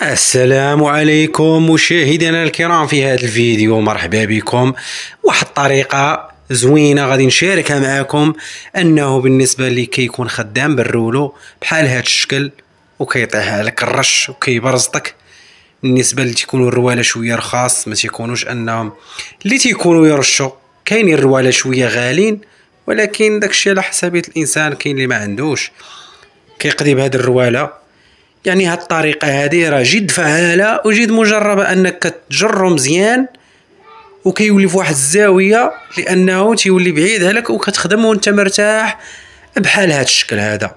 السلام عليكم مشاهدينا الكرام، في هذا الفيديو مرحبا بكم. واحد الطريقة زوينة غادي نشاركها معكم، انه بالنسبة اللي كيكون خدام بالرولو بحال هاد الشكل وكيطيح عليك الرش وكيبرزطك. بالنسبة اللي تيكونوا الرواله شوية رخاص، ما تيكونوش انهم اللي تيكونوا يرشوا. كاينين الرواله شوية غالين، ولكن داكشي على حسابية الانسان. كاين اللي ما عندوش كيقضي بهاد الرواله. يعني هاد الطريقة هادي راه جد فعالة وجد مجربة، انك كتجرو مزيان وكيولي في واحد الزاوية، لانه تيولي بعيد عليك وكتخدم وانت مرتاح بحال هاد الشكل هذا.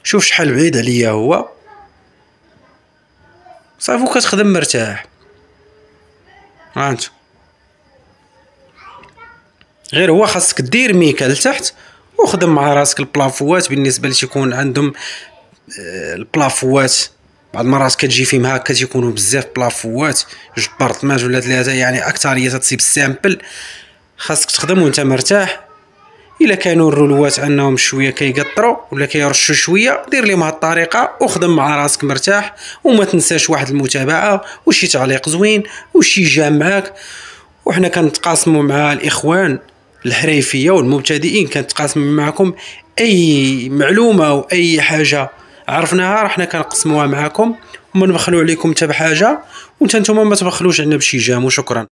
شوف شحال بعيد عليا هو، صافي وكتخدم مرتاح. هانت غير هو خاصك دير ميكا لتحت وخدم مع راسك البلافوات. بالنسبة اللي تيكون عندهم البلافوات بعض المرات كتجي فيهم هكا تيكونوا بزاف بلافوات، جوج بارطماج ولا ثلاثه، يعني اكثريه تصيب السامبل. خاصك تخدم وانت مرتاح. الا كانوا الرولوات انهم شويه كيقطروا ولا كيرشوا شويه، دير لهم هاد الطريقه وخدم مع راسك مرتاح. وما تنساش واحد المتابعه وشي تعليق زوين وشي جام معاك. وحنا كنتقاسموا مع الاخوان الحريفيه والمبتدئين، كنتقاسم معكم اي معلومه او اي حاجه عرفناها، رحنا كنقسموها معكم وما نبخلوا عليكم حتى بحاجه، وانت نتوما ما تبخلوش عنا بشي جام. وشكرا.